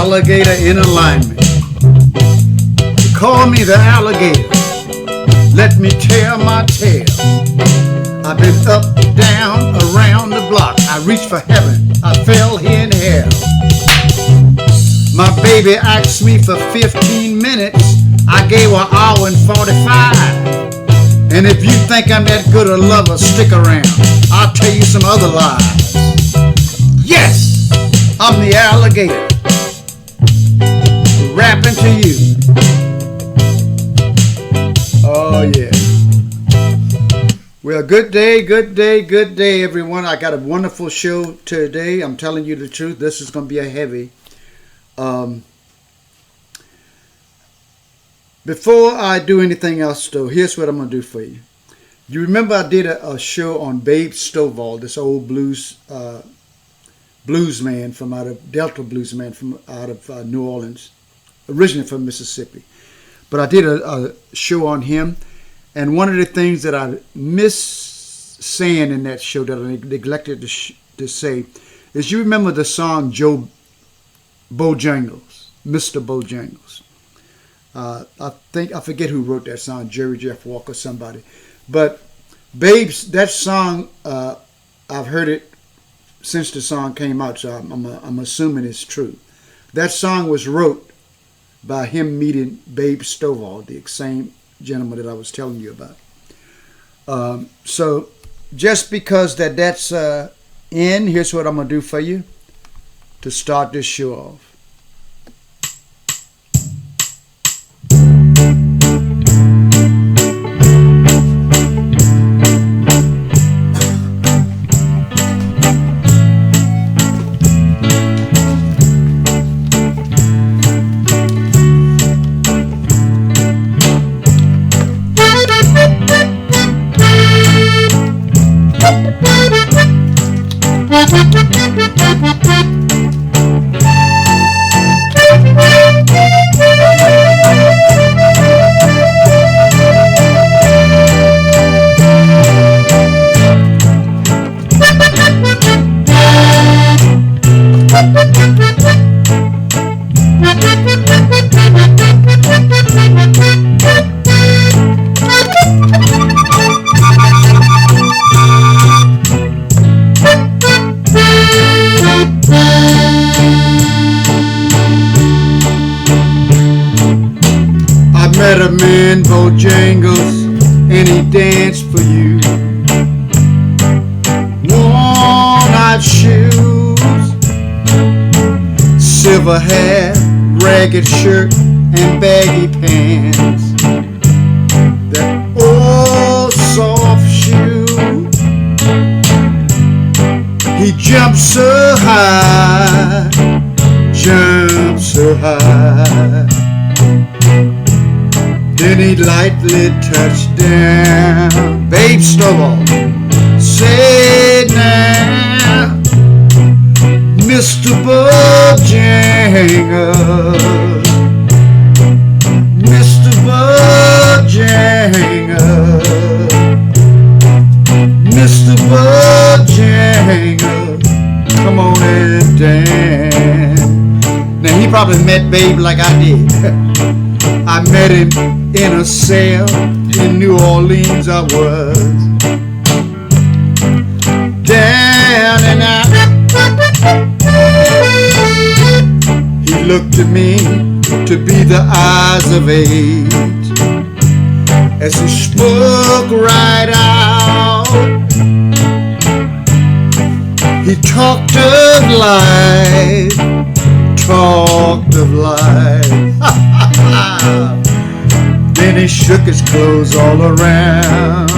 alligator in alignment. They call me the alligator. Let me tell my tale. I've been up, down, around the block. I reached for heaven. I fell here in hell. My baby asked me for 15 minutes. I gave her an hour and 45. And if you think I'm that good a lover, stick around. I'll tell you some other lies. Yes, I'm the alligator. Rapping to you. Oh yeah. Well, good day, everyone. I got a wonderful show today. I'm telling you the truth. This is going to be a heavy. Before I do anything else, though, here's what I'm going to do for you. You remember I did a show on Babe Stovall, this old blues man from out of Delta blues man from out of New Orleans, originally from Mississippi. But I did a show on him, and one of the things that I miss saying in that show that I neglected to say is, you remember the song Bojangles, Mr. Bojangles. I forget who wrote that song, Jerry Jeff Walker, somebody. But Babes, that song, I've heard it since the song came out, so I'm assuming it's true. That song was wrote by him meeting Babe Stovall, the same gentleman that I was telling you about. So just because that's in, here's what I'm going to do for you to start this show off. Met a man, Bojangles, and he danced for you. Worn-out shoes, silver hair, ragged shirt, and baggy pants. That old soft shoe. He jumped so high, jumped so high. Then he lightly touched down. Babe Stovall said now, Mr. Bojangles, Mr. Bojangles, Mr. Bojangles, come on and dance. Now he probably met Babe like I did. I met him in a cell in New Orleans. I was down and out. He looked at me to be the eyes of age as he spoke right out. He talked of life, talked of life. Then he shook his clothes all around.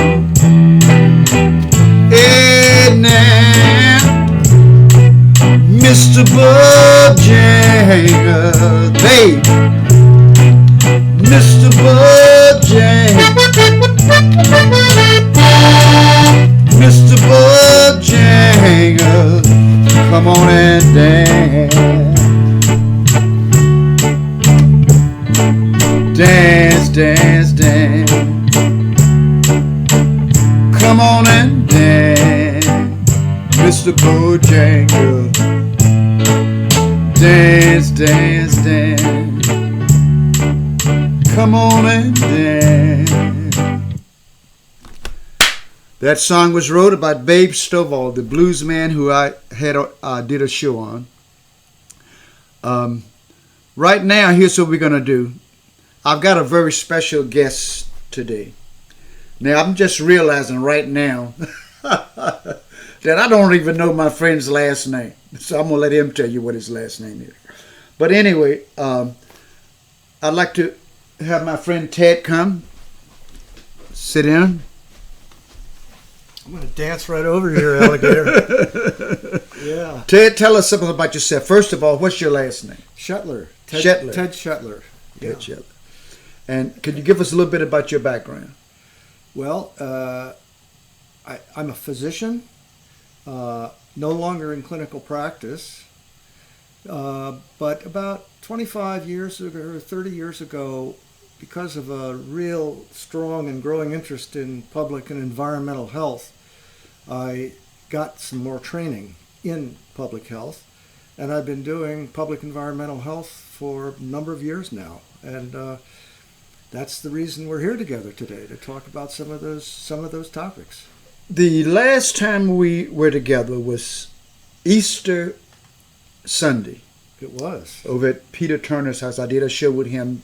And now, Mr. Bojangles, babe, Mr. Bojangles, Mr. Bojangles, come on and dance. Dance, dance, dance. Come on and dance, Mr. Bojangles. Dance, dance, That song was wrote by Babe Stovall, the blues man who I did a show on. Right now, here's what we're going to do. I've got a very special guest today. Now, I'm just realizing right now that I don't even know my friend's last name. So I'm going to let him tell you what his last name is. But anyway, I'd like to have my friend Ted come. Sit down. I'm going to dance right over here, Alligator. Yeah. Ted, tell us something about yourself. First of all, what's your last name? Schettler. Schettler. Ted Schettler. Yeah. Ted Schettler. And could you give us a little bit about your background? Well, I'm a physician, no longer in clinical practice, but about 25 years ago or 30 years ago, because of a real strong and growing interest in public and environmental health, I got some more training in public health, and I've been doing public environmental health for a number of years now, and that's the reason we're here together today, to talk about some of those topics. The last time we were together was Easter Sunday. It was. Over at Peter Turner's house. I did a show with him,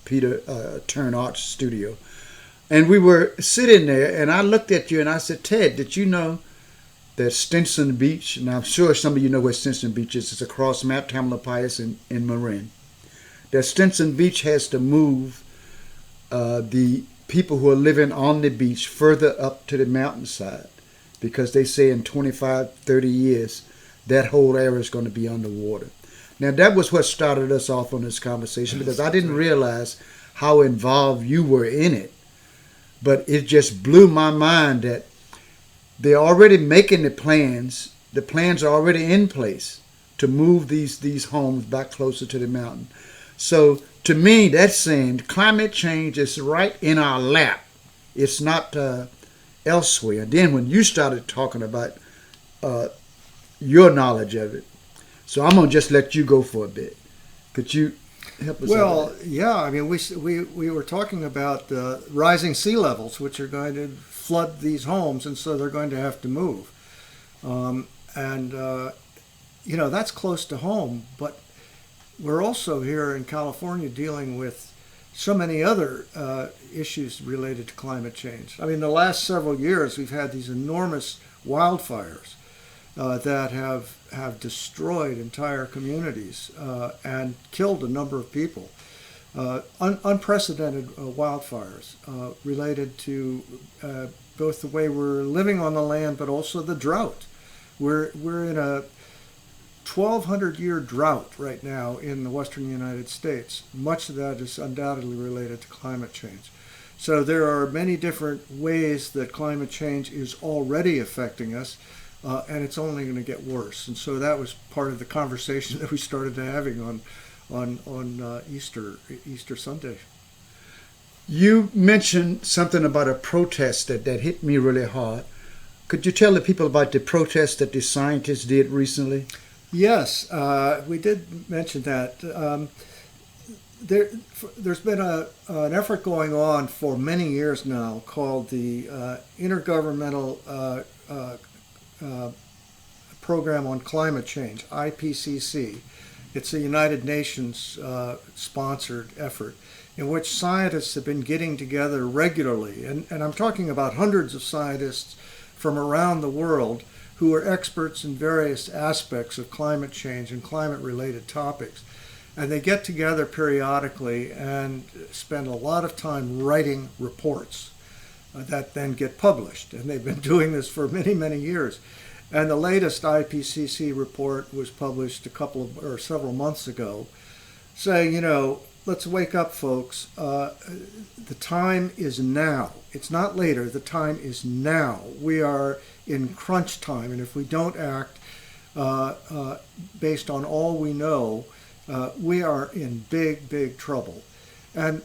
Peter Turner Arts Studio. And we were sitting there, and I looked at you and I said, Ted, did you know that Stinson Beach, and I'm sure some of you know where Stinson Beach is, it's across Mount Tamalpais in Marin, that Stinson Beach has to move the people who are living on the beach further up to the mountainside, because they say in 25, 30 years, that whole area is going to be underwater. Now, that was what started us off on this conversation, because I didn't realize how involved you were in it. But it just blew my mind that they're already making the plans. The plans are already in place to move these homes back closer to the mountain. So to me, that's saying climate change is right in our lap. It's not elsewhere. And then when you started talking about your knowledge of it, so I'm gonna just let you go for a bit. Could you help us out? Well, yeah. I mean, we were talking about rising sea levels, which are going to flood these homes, and so they're going to have to move. That's close to home, but we're also here in California dealing with so many other issues related to climate change. I mean, the last several years we've had these enormous wildfires that have destroyed entire communities and killed a number of people. Unprecedented wildfires related to both the way we're living on the land, but also the drought. We're in a 1,200-year drought right now in the western United States. Much of that is undoubtedly related to climate change. So there are many different ways that climate change is already affecting us, and it's only going to get worse. And so that was part of the conversation that we started having on Easter Sunday. You mentioned something about a protest that hit me really hard. Could you tell the people about the protest that the scientists did recently? Yes, we did mention that. There's been an effort going on for many years now called the Intergovernmental Program on Climate Change, IPCC. It's a United Nations sponsored effort in which scientists have been getting together regularly. And I'm talking about hundreds of scientists from around the world who are experts in various aspects of climate change and climate-related topics. And they get together periodically and spend a lot of time writing reports that then get published. And they've been doing this for many, many years. And the latest IPCC report was published several months ago, saying, let's wake up, folks. The time is now. It's not later. The time is now. We are in crunch time, and if we don't act based on all we know, we are in big, big trouble. And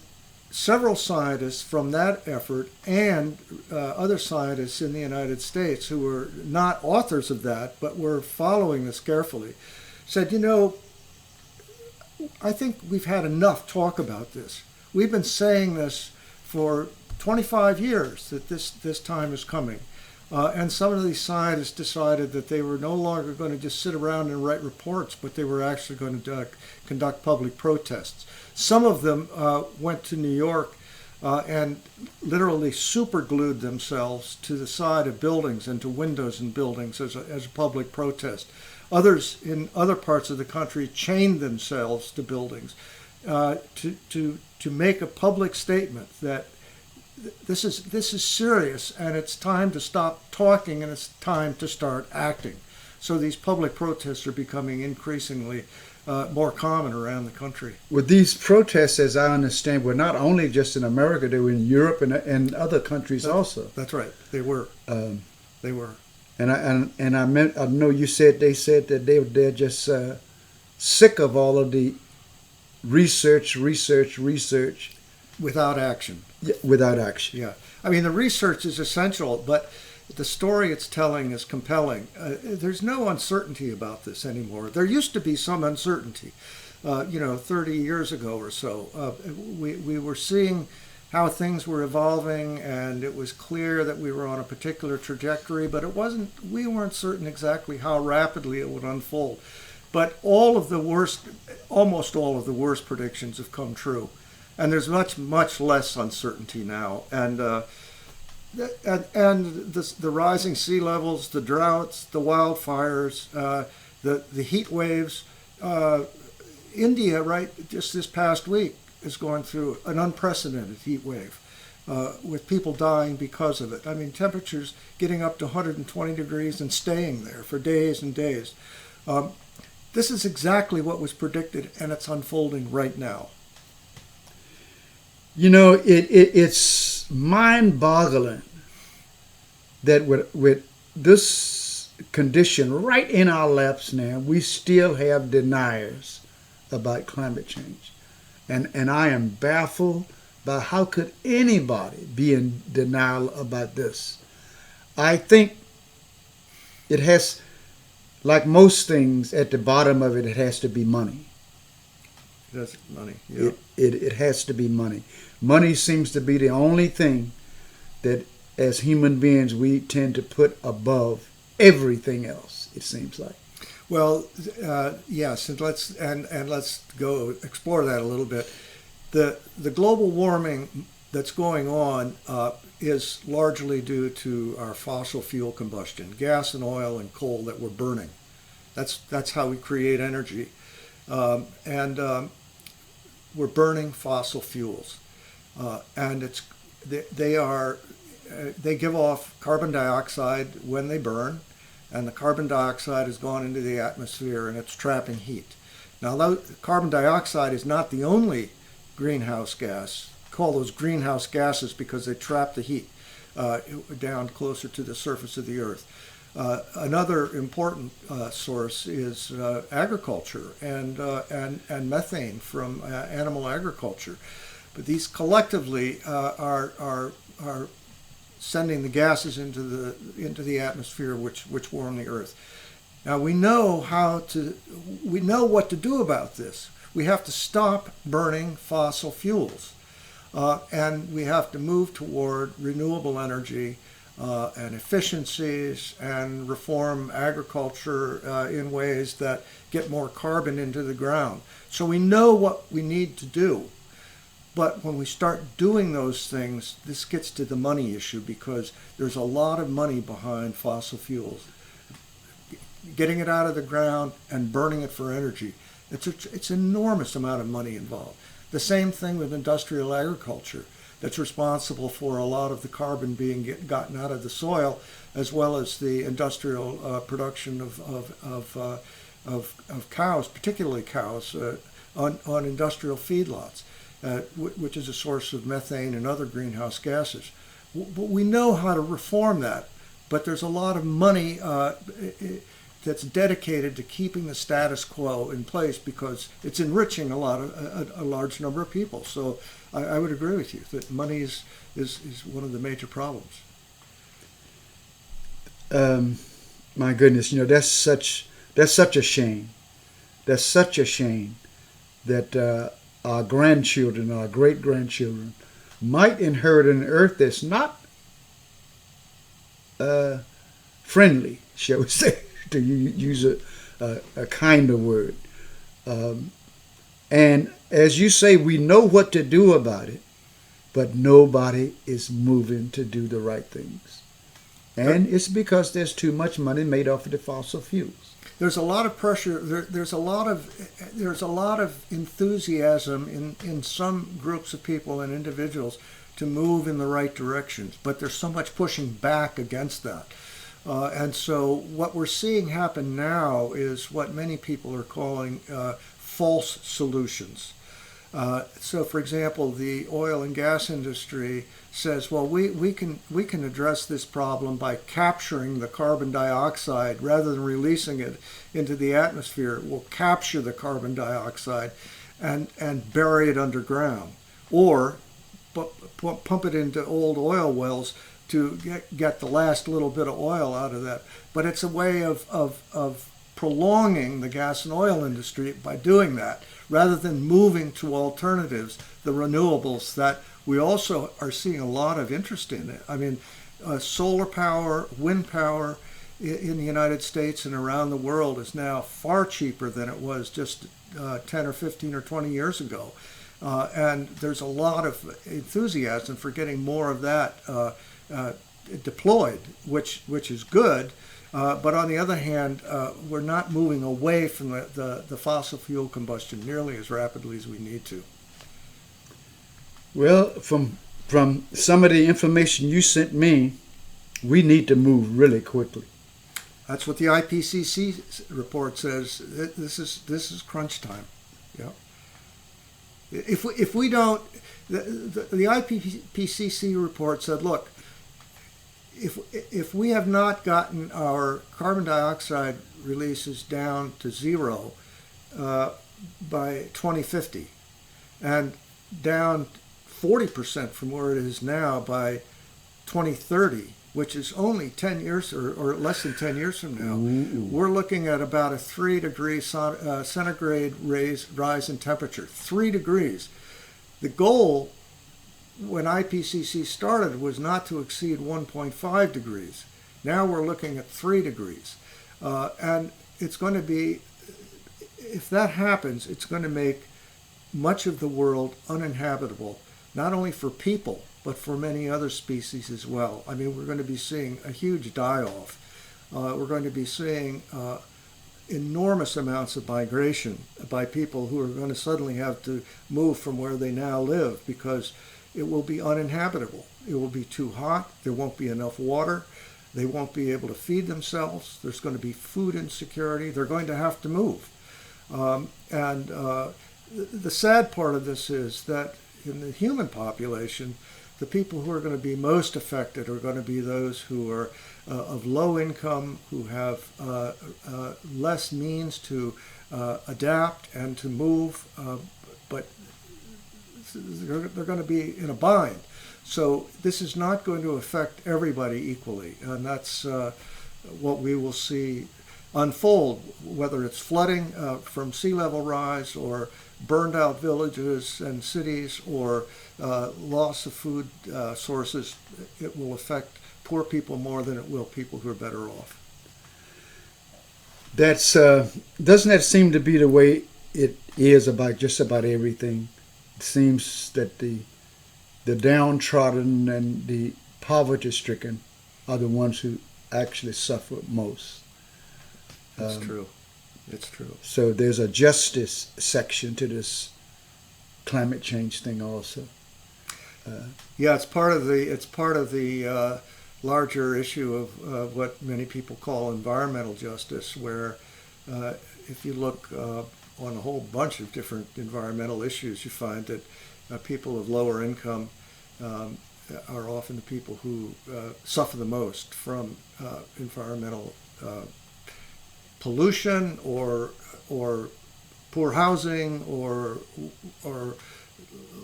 several scientists from that effort and other scientists in the United States who were not authors of that, but were following this carefully, said, I think we've had enough talk about this. We've been saying this for 25 years that this time is coming. And some of these scientists decided that they were no longer going to just sit around and write reports, but they were actually going to conduct public protests. Some of them went to New York and literally superglued themselves to the side of buildings and to windows in buildings as a public protest. Others in other parts of the country chained themselves to buildings to make a public statement that this is serious and it's time to stop talking and it's time to start acting. So these public protests are becoming increasingly more common around the country. Well, these protests, as I understand, were not only just in America; they were in Europe and other countries also. That's right. They were. They were. And I know you said they said that they're just sick of all of the research Without action. Yeah, without action. Yeah. I mean, the research is essential, but the story it's telling is compelling. There's no uncertainty about this anymore. There used to be some uncertainty, 30 years ago or so. We were seeing how things were evolving, and it was clear that we were on a particular trajectory, but we weren't certain exactly how rapidly it would unfold. But almost all of the worst predictions have come true. And there's much less uncertainty now, and the rising sea levels, the droughts, the wildfires, the heat waves. India, right, just this past week is going through an unprecedented heat wave, with people dying because of it. I mean, temperatures getting up to 120 degrees and staying there for days and days. This is exactly what was predicted, and it's unfolding right now. You know, it's mind-boggling that with this condition right in our laps now, we still have deniers about climate change. And I am baffled by how could anybody be in denial about this. I think it has, like most things, at the bottom of it, it has to be money. That's money. Yeah. It has to be money. Money seems to be the only thing that, as human beings, we tend to put above everything else. It seems like. Well, yes, and let's go explore that a little bit. The global warming that's going on is largely due to our fossil fuel combustion, gas and oil and coal that we're burning. That's how we create energy, and we're burning fossil fuels, and they give off carbon dioxide when they burn, and the carbon dioxide has gone into the atmosphere and it's trapping heat. Now, carbon dioxide is not the only greenhouse gas. Call those greenhouse gases because they trap the heat down closer to the surface of the earth. Another important source is agriculture and methane from animal agriculture. But these collectively are sending the gases into the atmosphere which warm the earth. Now we know what to do about this. We have to stop burning fossil fuels, and we have to move toward renewable energy and efficiencies and reform agriculture in ways that get more carbon into the ground. So we know what we need to do. But when we start doing those things, this gets to the money issue because there's a lot of money behind fossil fuels. Getting it out of the ground and burning it for energy, it's an enormous amount of money involved. The same thing with industrial agriculture. That's responsible for a lot of the carbon being gotten out of the soil, as well as the industrial production of cows, particularly cows, on industrial feedlots, which is a source of methane and other greenhouse gases. But we know how to reform that, but there's a lot of money that's dedicated to keeping the status quo in place because it's enriching a large number of people. So I would agree with you that money is one of the major problems. My goodness, that's such a shame. That's such a shame that our grandchildren, our great grandchildren, might inherit an earth that's not uh, friendly, shall we say, to use a kinder word. Um, and as you say, we know what to do about it, but nobody is moving to do the right things. And it's because there's too much money made off of the fossil fuels. There's a lot of pressure. There's a lot of enthusiasm in some groups of people and individuals to move in the right directions, but there's so much pushing back against that. And so what we're seeing happen now is what many people are calling false solutions. So, for example, the oil and gas industry says, well, we can address this problem by capturing the carbon dioxide rather than releasing it into the atmosphere. We'll capture the carbon dioxide and bury it underground, or pump it into old oil wells to get the last little bit of oil out of that. But it's a way of prolonging the gas and oil industry by doing that, rather than moving to alternatives, the renewables that we also are seeing a lot of interest in. I mean, solar power, wind power in the United States and around the world is now far cheaper than it was just 10 or 15 or 20 years ago. And there's a lot of enthusiasm for getting more of that deployed, which is good. But on the other hand, we're not moving away from the fossil fuel combustion nearly as rapidly as we need to. Well, from some of the information you sent me, we need to move really quickly. That's what the IPCC report says. This is crunch time. Yeah. If we don't, the IPCC report said, look, if we have not gotten our carbon dioxide releases down to zero by 2050, and down 40% from where it is now by 2030, which is only 10 years or less than 10 years from now, we're looking at about a 3-degree centigrade rise in temperature. 3 degrees. The goal when IPCC started was not to exceed 1.5 degrees. Now we're looking at 3 degrees. And it's going to be, if that happens, it's going to make much of the world uninhabitable, not only for people, but for many other species as well. I mean, we're going to be seeing a huge die-off. We're going to be seeing enormous amounts of migration by people who are going to suddenly have to move from where they now live because it will be uninhabitable. It will be too hot. There won't be enough water. They won't be able to feed themselves. There's going to be food insecurity. They're going to have to move. The sad part of this is that in the human population, the people who are going to be most affected are going to be those who are of low income, who have less means to adapt and to move, but they're going to be in a bind. So this is not going to affect everybody equally, and that's what we will see unfold, whether it's flooding from sea level rise or burned out villages and cities or loss of food sources. It will affect poor people more than it will people who are better off. That's doesn't that seem to be the way it is about just about everything? It seems that the downtrodden and the poverty-stricken are the ones who actually suffer most. That's true. It's true. So there's a justice section to this climate change thing also. Yeah, it's part of the larger issue of what many people call environmental justice, where if you look on a whole bunch of different environmental issues, you find that people of lower income are often the people who suffer the most from environmental pollution or poor housing or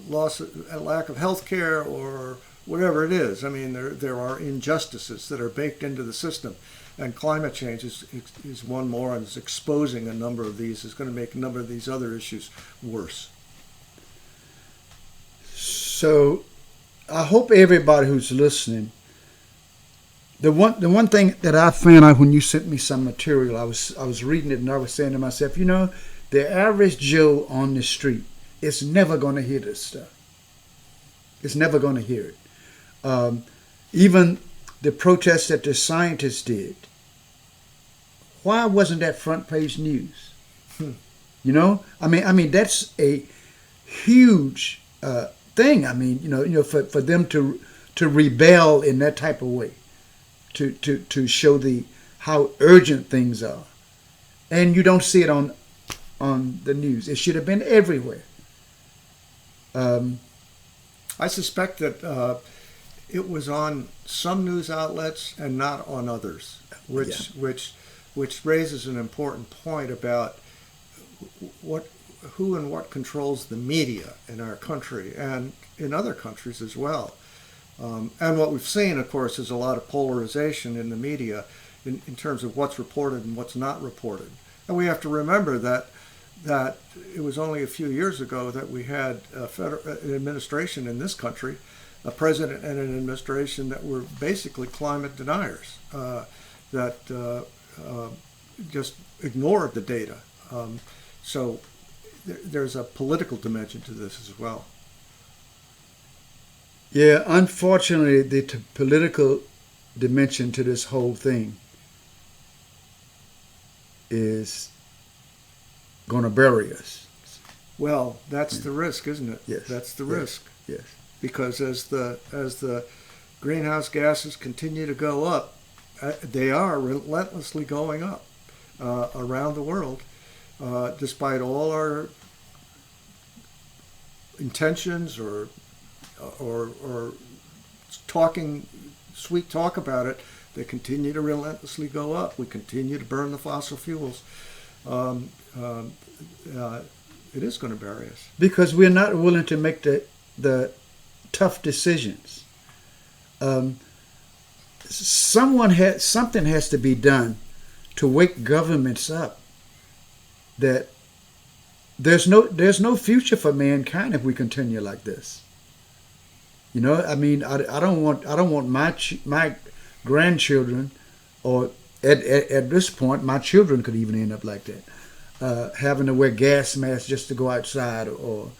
lack of health care or whatever it is. I mean, there are injustices that are baked into the system, and climate change is one more, and is exposing a number of these. Is going to make a number of these other issues worse. So I hope everybody who's listening The one thing that I found out when you sent me some material, I was reading it and I was saying to myself, the average Joe on the street is never going to hear this stuff. It's never going to hear it. Even the protests that the scientists did. Why wasn't that front page news? That's a huge thing. For them to rebel in that type of way, to show how urgent things are, and you don't see it on the news. It should have been everywhere. I suspect that it was on some news outlets and not on others, which raises an important point about who and what controls the media in our country and in other countries as well. And what we've seen, of course, is a lot of polarization in the media in terms of what's reported and what's not reported. And we have to remember that it was only a few years ago that we had an administration in this country, a president and an administration that were basically climate deniers, that just ignored the data. So there's a political dimension to this as well. Yeah, unfortunately, the political dimension to this whole thing is going to bury us. Well, that's the risk, isn't it? Yes. That's the risk. Yes. Because as the greenhouse gases continue to go up, they are relentlessly going up around the world, despite all our intentions or talking sweet talk about it. They continue to relentlessly go up. We continue to burn the fossil fuels. It is going to bury us because we're not willing to make the tough decisions. Something has to be done to wake governments up that there's no future for mankind if we continue like this. I don't want my grandchildren, or at this point my children could even end up like that, having to wear gas masks just to go outside, or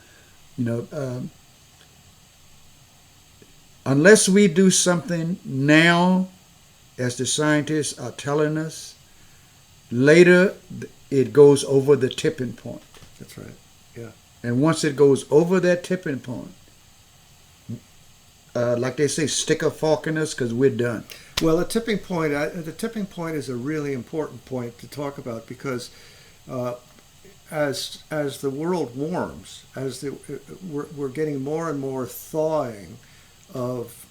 unless we do something now, as the scientists are telling us, later it goes over the tipping point. That's right. Yeah. And once it goes over that tipping point, like they say, stick a fork in us because we're done. Well, the tipping point is a really important point to talk about, because as the world warms, we're getting more and more thawing of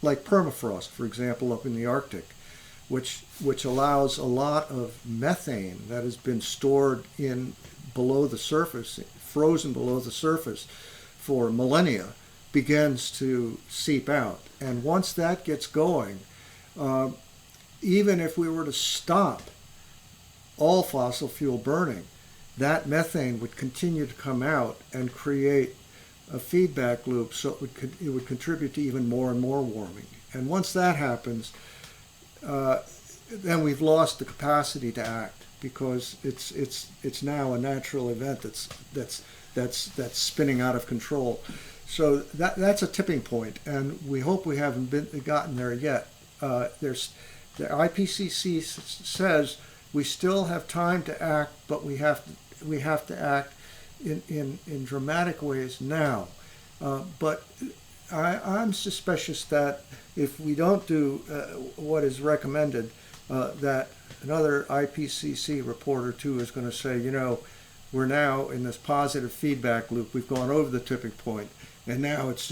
like permafrost, for example, up in the Arctic, which allows a lot of methane that has been stored below the surface, frozen below the surface for millennia, begins to seep out. And once that gets going, even if we were to stop all fossil fuel burning, that methane would continue to come out and create a feedback loop, so it would contribute to even more and more warming. And once that happens, then we've lost the capacity to act, because it's now a natural event that's spinning out of control. So that's a tipping point, and we hope we haven't gotten there yet. The IPCC says we still have time to act, but we have to act in dramatic ways now. But I'm suspicious that if we don't do what is recommended, that another IPCC report or two is going to say, we're now in this positive feedback loop. We've gone over the tipping point, and now it's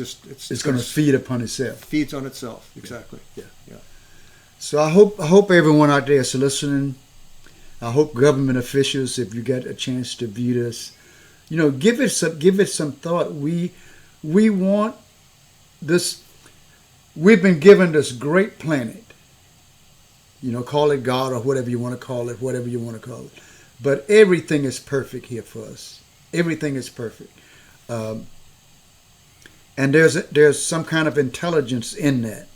going to feed upon itself. Feeds on itself, exactly. Yeah. So I hope everyone out there is listening. I hope government officials, if you get a chance to view this, give it some thought. We want this. We've been given this great planet. Call it God or whatever you want to call it, But everything is perfect here for us. Everything is perfect. And there's some kind of intelligence in that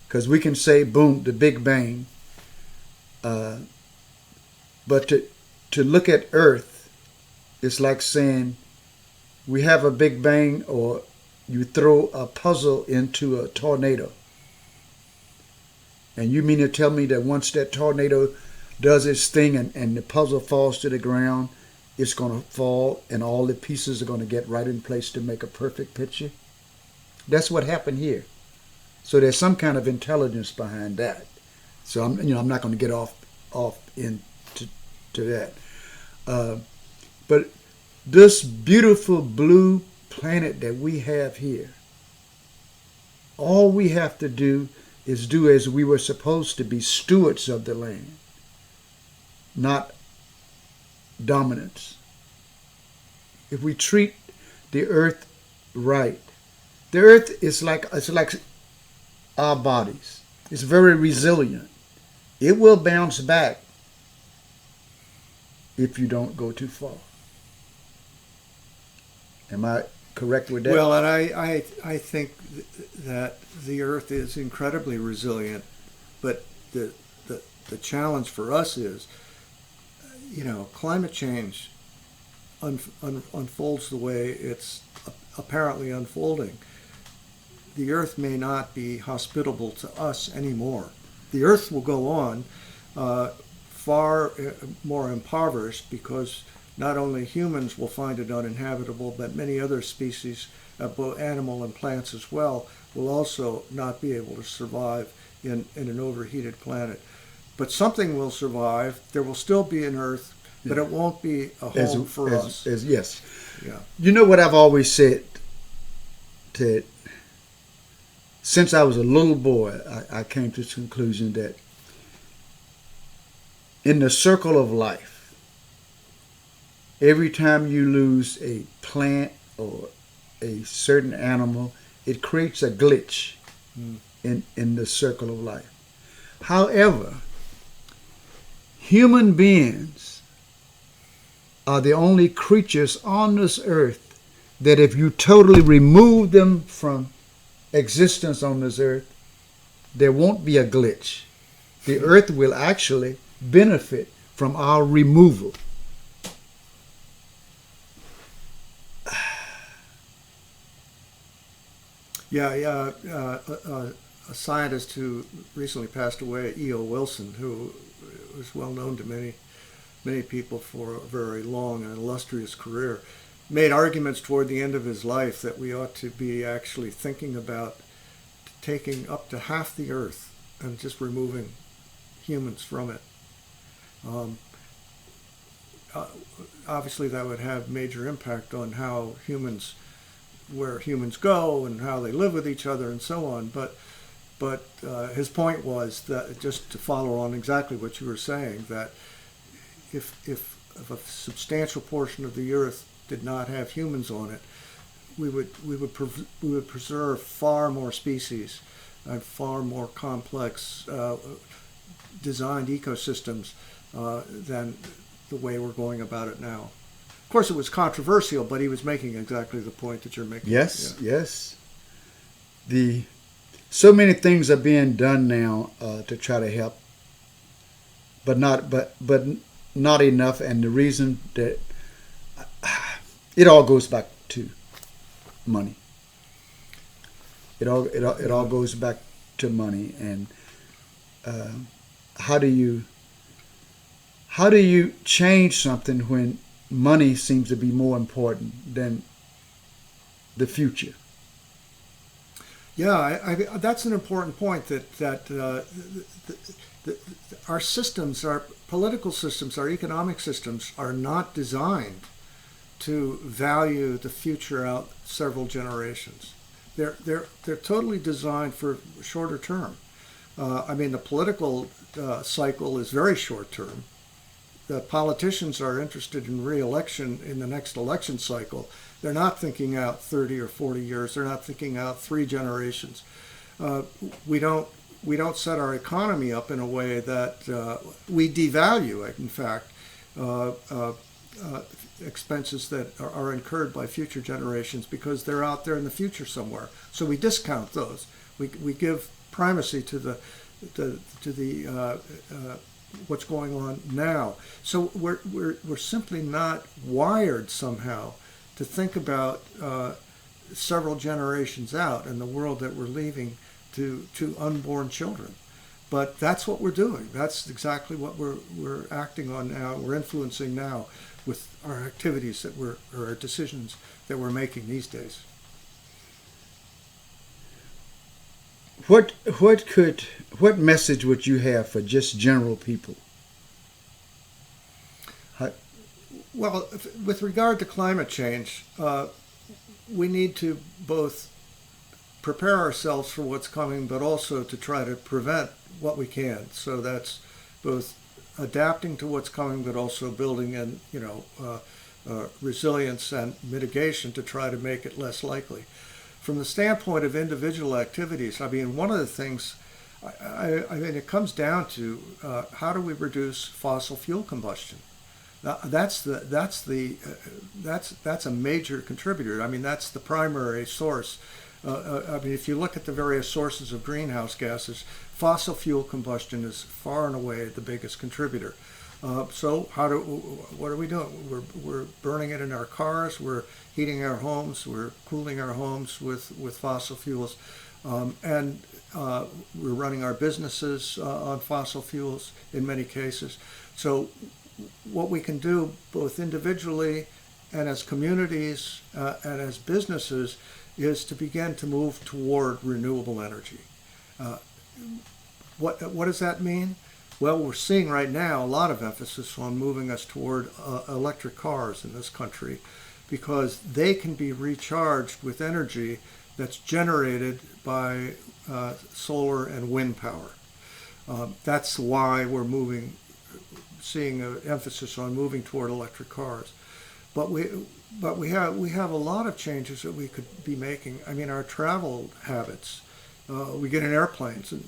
because we can say, boom, the Big Bang. But to look at Earth, it's like saying we have a Big Bang, or you throw a puzzle into a tornado. And you mean to tell me that once that tornado does its thing and the puzzle falls to the ground, it's going to fall and all the pieces are going to get right in place to make a perfect picture? That's what happened here. So there's some kind of intelligence behind that. So I'm not going to get off into that. But this beautiful blue planet that we have here, all we have to do is do as we were supposed to be, stewards of the land, not dominants. If we treat the earth right, the earth is like our bodies. It's very resilient. It will bounce back if you don't go too far. Am I correct with that? Well, and I think that the Earth is incredibly resilient, but the challenge for us is, climate change unfolds the way it's apparently unfolding. The Earth may not be hospitable to us anymore. The Earth will go on far more impoverished, because not only humans will find it uninhabitable, but many other species, both animal and plants as well, will also not be able to survive in an overheated planet. But something will survive. There will still be an Earth, but it won't be a home for us. Yes. Yeah. You know what I've always said, Ted? Since I was a little boy, I came to the conclusion that in the circle of life, every time you lose a plant or a certain animal, it creates a glitch in the circle of life. However, human beings are the only creatures on this earth that if you totally remove them from existence on this earth, there won't be a glitch. The earth will actually benefit from our removal. A scientist who recently passed away, E.O. Wilson, who was well known to many people for a very long and illustrious career, made arguments toward the end of his life that we ought to be actually thinking about taking up to half the earth and just removing humans from it. Obviously, that would have major impact on where humans go and how they live with each other and so on. But his point was that, just to follow on exactly what you were saying, that if a substantial portion of the earth did not have humans on it, we would preserve far more species and far more complex designed ecosystems than the way we're going about it now. Of course, it was controversial, but he was making exactly the point that you're making. Yes, yes. So many things are being done now to try to help, but not enough. And the reason that it all goes back to money. It all goes back to money. And how do you change something when money seems to be more important than the future? Yeah, that's an important point. That our systems, our political systems, our economic systems, are not designed to value the future out several generations. They're totally designed for shorter term. The political cycle is very short term. The politicians are interested in re-election in the next election cycle. They're not thinking out 30 or 40 years. They're not thinking out 3 generations. We don't set our economy up in a way that we devalue it. In fact, expenses that are incurred by future generations because they're out there in the future somewhere. So we discount those. We give primacy to the what's going on now. So we're simply not wired somehow to think about several generations out and the world that we're leaving to unborn children. But that's what we're doing. That's exactly what we're acting on now. We're influencing now with our activities or our decisions that we're making these days. What message would you have for just general people? Well, with regard to climate change, we need to both prepare ourselves for what's coming, but also to try to prevent what we can. So that's both adapting to what's coming, but also building in, resilience and mitigation to try to make it less likely. From the standpoint of individual activities, I mean, one of the things, I mean, it comes down to how do we reduce fossil fuel combustion? That's a major contributor. I mean, that's the primary source. I mean, if you look at the various sources of greenhouse gases, fossil fuel combustion is far and away the biggest contributor. So what are we doing? We're burning it in our cars. We're heating our homes. We're cooling our homes with fossil fuels, and we're running our businesses on fossil fuels in many cases. So what we can do both individually and as communities and as businesses is to begin to move toward renewable energy. What does that mean? Well, we're seeing right now a lot of emphasis on moving us toward electric cars in this country because they can be recharged with energy that's generated by solar and wind power. That's why we're seeing an emphasis on moving toward electric cars. But we have a lot of changes that we could be making. I mean, our travel habits. We get in airplanes and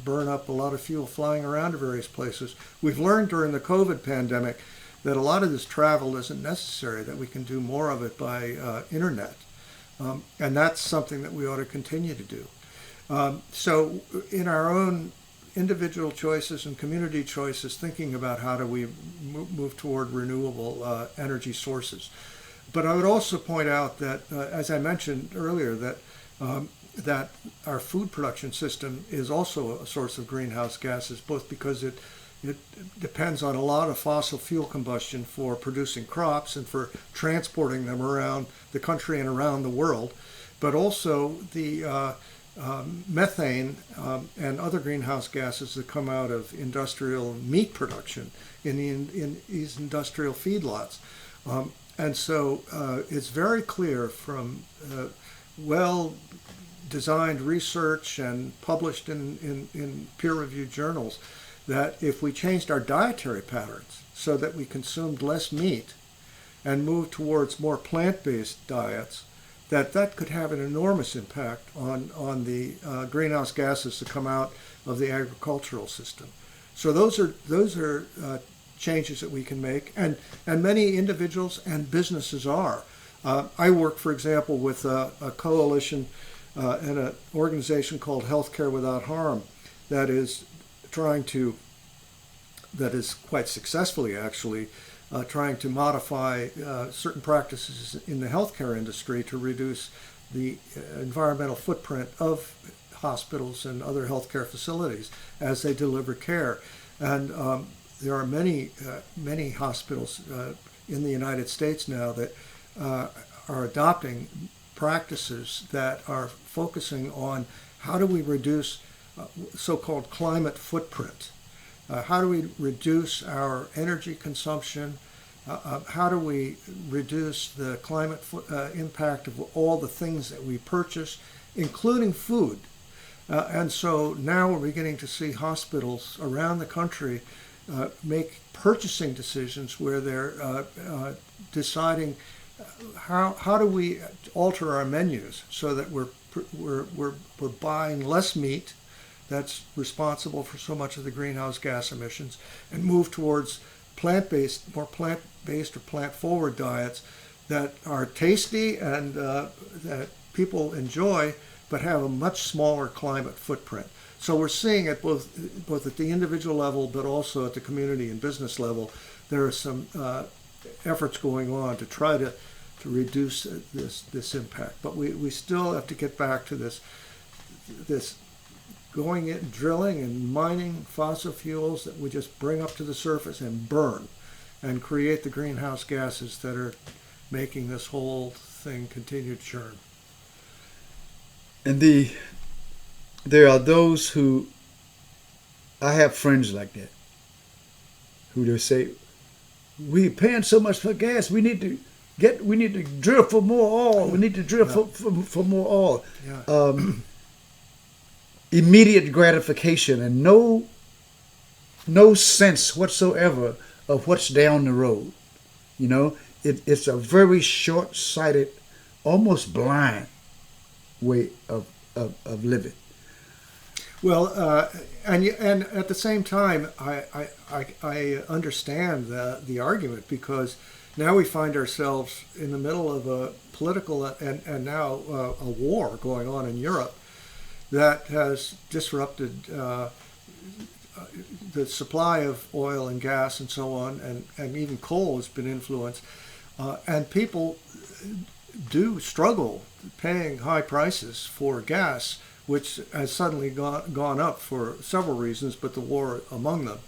burn up a lot of fuel flying around to various places. We've learned during the COVID pandemic that a lot of this travel isn't necessary, that we can do more of it by internet. And that's something that we ought to continue to do. So in our own individual choices and community choices, thinking about how do we move toward renewable energy sources. But I would also point out that, as I mentioned earlier, that our food production system is also a source of greenhouse gases, both because it depends on a lot of fossil fuel combustion for producing crops and for transporting them around the country and around the world, but also the methane and other greenhouse gases that come out of industrial meat production in these industrial feedlots. And so it's very clear from well-designed research and published in peer-reviewed journals that if we changed our dietary patterns so that we consumed less meat and moved towards more plant-based diets, that could have an enormous impact on the greenhouse gases that come out of the agricultural system. So those are changes that we can make, and many individuals and businesses are. I work, for example, with a coalition and an organization called Healthcare Without Harm that is quite successfully actually trying to modify certain practices in the healthcare industry to reduce the environmental footprint of hospitals and other healthcare facilities as they deliver care. And there are many hospitals in the United States now that are adopting practices that are focusing on how do we reduce so-called climate footprint. How do we reduce our energy consumption? How do we reduce the climate impact of all the things that we purchase, including food? And so now we're beginning to see hospitals around the country make purchasing decisions where they're deciding how do we alter our menus so that we're buying less meat that's responsible for so much of the greenhouse gas emissions, and move towards more plant-based or plant-forward diets that are tasty and that people enjoy, but have a much smaller climate footprint. So we're seeing it both at the individual level, but also at the community and business level. There are some efforts going on to try to reduce this impact. But we still have to get back to this going in, drilling and mining fossil fuels that we just bring up to the surface and burn and create the greenhouse gases that are making this whole thing continue to churn. And there are those who, I have friends like that, who they say, we're paying so much for gas, we need to drill for more oil. We need to drill for more oil. Yeah. Immediate gratification and no sense whatsoever of what's down the road. You know, it's a very short-sighted, almost blind way of living. Well, and at the same time, I understand the argument, because now we find ourselves in the middle of a political and now a war going on in Europe that has disrupted the supply of oil and gas and so on, and even coal has been influenced. And people do struggle paying high prices for gas, which has suddenly gone up for several reasons, but the war among them.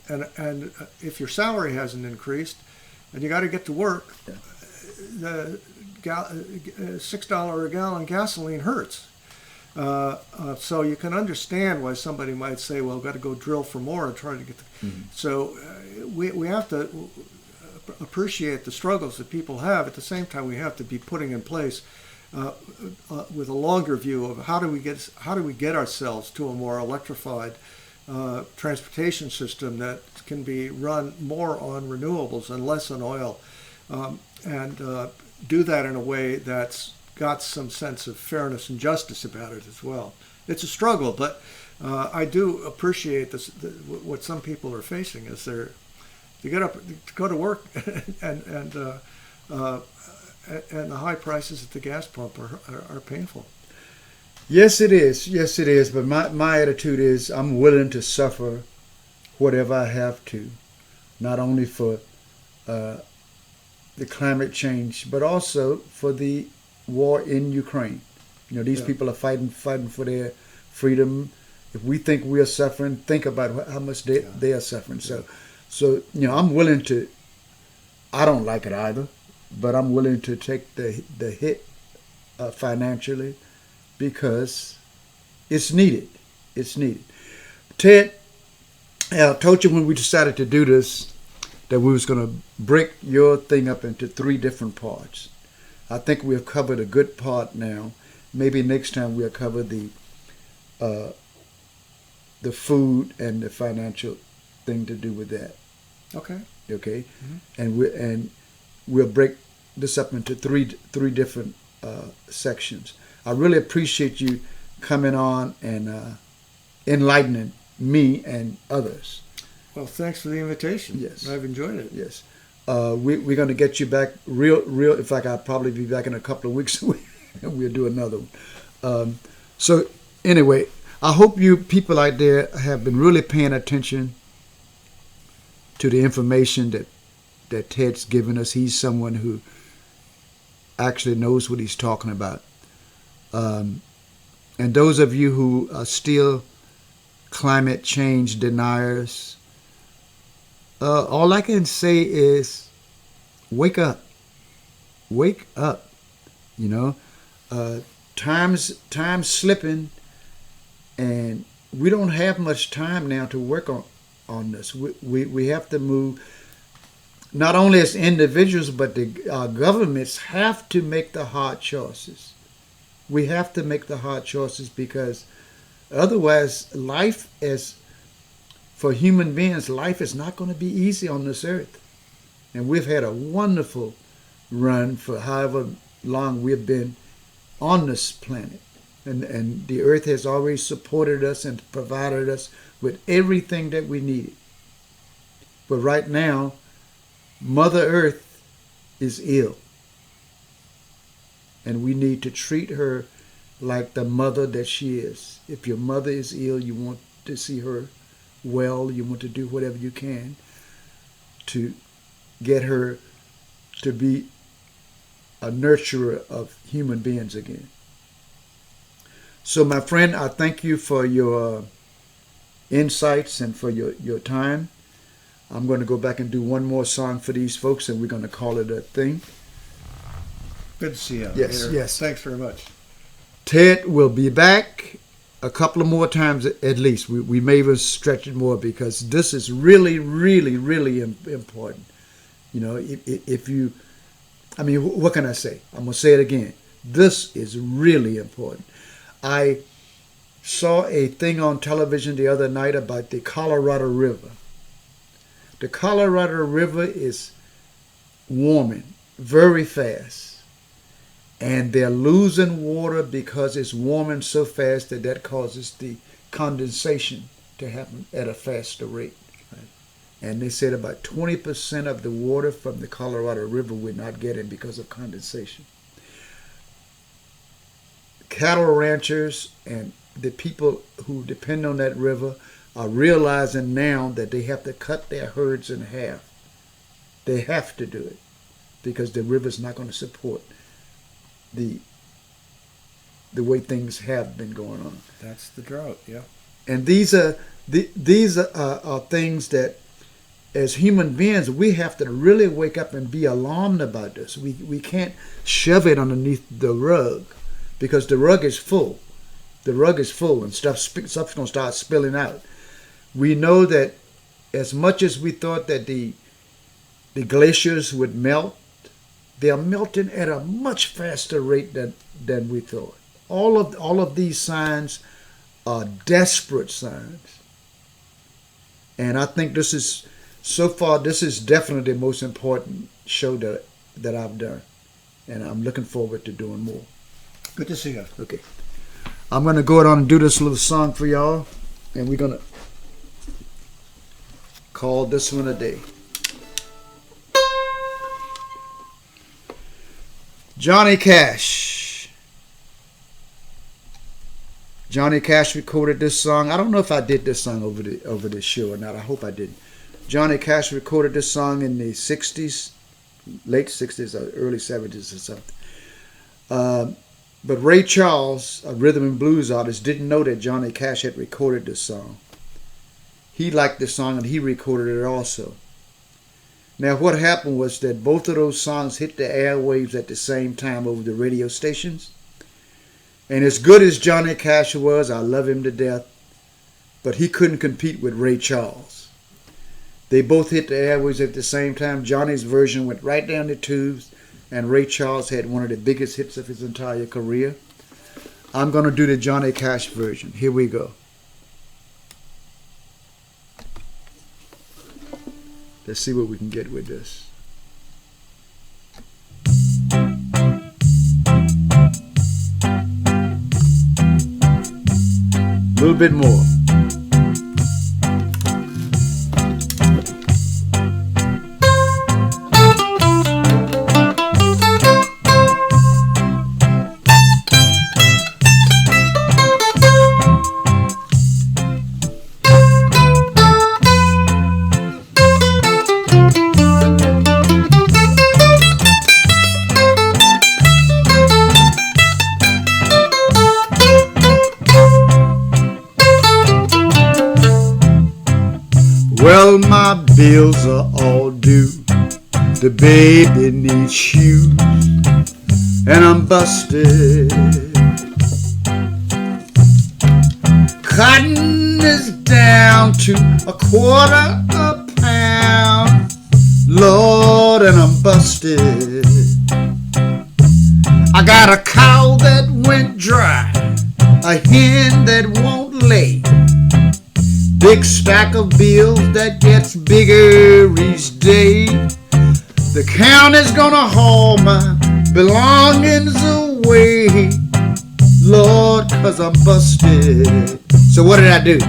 And if your salary hasn't increased and you got to get to work, the $6 a gallon gasoline hurts. So you can understand why somebody might say, well, I've got to go drill for more and try to get the... Mm-hmm. So we have to appreciate the struggles that people have. At the same time, we have to be putting in place with a longer view of how do we get ourselves to a more electrified transportation system that can be run more on renewables and less on oil, and do that in a way that's got some sense of fairness and justice about it as well. It's a struggle, but I do appreciate what some people are facing as they get up to go to work, and the high prices at the gas pump are painful. Yes, it is. Yes, it is. But my attitude is I'm willing to suffer whatever I have to, not only for the climate change, but also for the war in Ukraine. You know, these people are fighting for their freedom. If we think we are suffering, think about how much they are suffering. So you know, I'm willing to. I don't like it either, but I'm willing to take the hit financially, because it's needed. It's needed. Ted, I told you when we decided to do this that we was going to break your thing up into 3 different parts. I think we have covered a good part now. Maybe next time we'll cover the food and the financial thing to do with that. Okay. Okay. Mm-hmm. And we'll break this up into three different sections. I really appreciate you coming on and enlightening me and others. Well, thanks for the invitation. Yes. I've enjoyed it. Yes. We're going to get you back real. In fact, I'll probably be back in a couple of weeks, and we'll do another one. So anyway, I hope you people out there have been really paying attention to the information that Ted's given us. He's someone who actually knows what he's talking about. And those of you who are still climate change deniers, all I can say is wake up. Wake up. You know, time's slipping, and we don't have much time now to work on this. We have to move, not only as individuals, but our governments have to make the hard choices. We have to make the hard choices, because otherwise for human beings, life is not going to be easy on this earth. And we've had a wonderful run for however long we've been on this planet. And the earth has always supported us and provided us with everything that we needed. But right now, Mother Earth is ill. And we need to treat her like the mother that she is. If your mother is ill, you want to see her well. You want to do whatever you can to get her to be a nurturer of human beings again. So, my friend, I thank you for your insights and for your time. I'm going to go back and do one more song for these folks, and we're going to call it a thing. Good to see you. Yes, Peter. yes. Thanks very much. Ted will be back a couple of more times at least. We may even stretch it more because this is really, really, really important. You know, if you, I mean, what can I say? I'm going to say it again. This is really important. I saw a thing on television the other night about the Colorado River. The Colorado River is warming very fast. And they're losing water because it's warming so fast that causes the condensation to happen at a faster rate. Right. And they said about 20% of the water from the Colorado River we're not getting because of condensation. Cattle ranchers and the people who depend on that river are realizing now that they have to cut their herds in half. They have to do it because the river's not going to support the way things have been going on. That's the drought, yeah. And these are things that, as human beings, we have to really wake up and be alarmed about this. We can't shove it underneath the rug because the rug is full. The rug is full and stuff's going to start spilling out. We know that as much as we thought that the glaciers would melt, they are melting at a much faster rate than we thought. All of these signs are desperate signs. And I think this is definitely the most important show that I've done. And I'm looking forward to doing more. Good to see you. Okay. I'm going to go on and do this little song for y'all. And we're going to call this one a day. Johnny Cash. Johnny Cash recorded this song. I don't know if I did this song over the show or not. I hope I didn't. Johnny Cash recorded this song in the 60s, late 60s or early 70s or something. But Ray Charles, a rhythm and blues artist, didn't know that Johnny Cash had recorded this song. He liked the song and he recorded it also. Now, what happened was that both of those songs hit the airwaves at the same time over the radio stations. And as good as Johnny Cash was, I love him to death, but he couldn't compete with Ray Charles. They both hit the airwaves at the same time. Johnny's version went right down the tubes, and Ray Charles had one of the biggest hits of his entire career. I'm going to do the Johnny Cash version. Here we go. Let's see what we can get with this. A little bit more. Well, my bills are all due. The baby needs shoes, and I'm busted. Cotton is down to $1/4 a pound. Lord, and I'm busted. I got a cow that went dry, a hen that won't lay. Big stack of bills that gets bigger each day. The county's gonna haul my belongings away. Lord, 'cause I'm busted. So what did I do?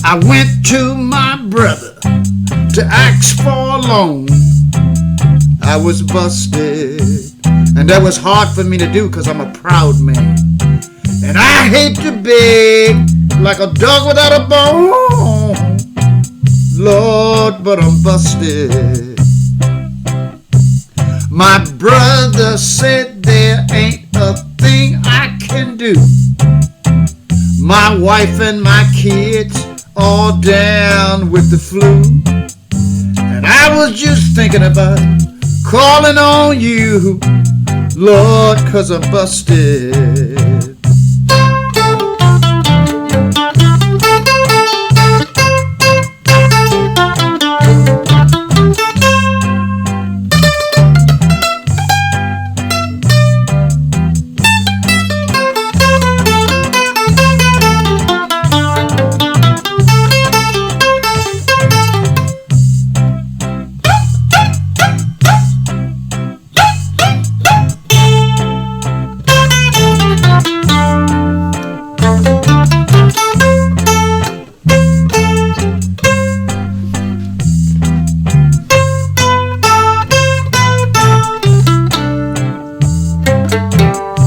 I went to my brother to ask for a loan. I was busted. And that was hard for me to do because I'm a proud man. And I hate to beg like a dog without a bone, Lord, but I'm busted. My brother said there ain't a thing I can do. My wife and my kids all down with the flu. And I was just thinking about calling on you, Lord, 'cause I'm busted.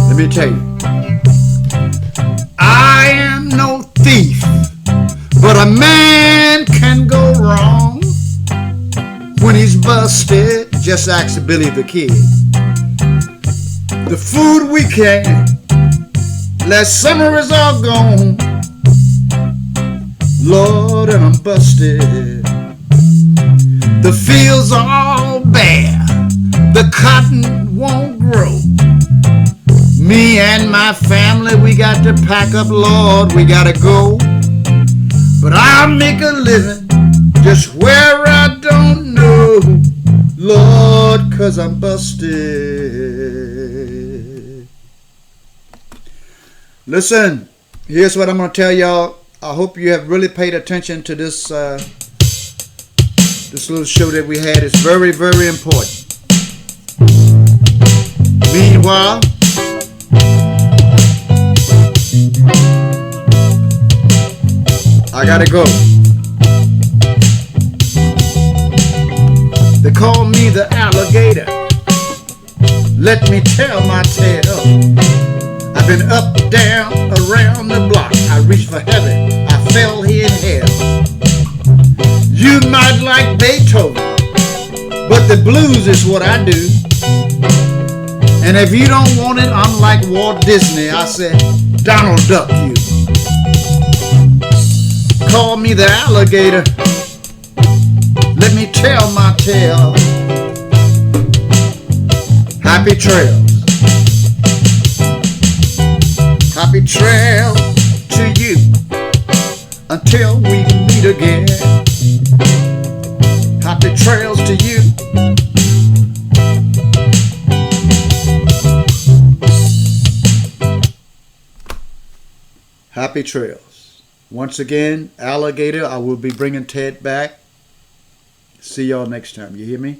Let me tell you, I am no thief, but a man can go wrong when he's busted. Just ask Billy the Kid. The food we can last summer is all gone, Lord, and I'm busted. The fields are all bare, the cotton won't grow. Me and my family, we got to pack up, Lord, we gotta go. But I'll make a living just where I don't know, Lord, 'cause I'm busted. Listen, here's what I'm gonna tell y'all. I hope you have really paid attention to this this little show that we had. It's very, very important. Meanwhile, I gotta go. They call me the alligator. Let me tell my tale. I've been up, down, around the block. I reached for heaven, I fell here in hell. You might like Beethoven, but the blues is what I do. And if you don't want it, I'm like Walt Disney. I said, Donald Duck you. Call me the alligator. Let me tell my tale. Happy trails. Happy trails to you until we meet again. Happy trails to you. Happy trails. Once again, Alligator, I will be bringing Ted back. See y'all next time. You hear me?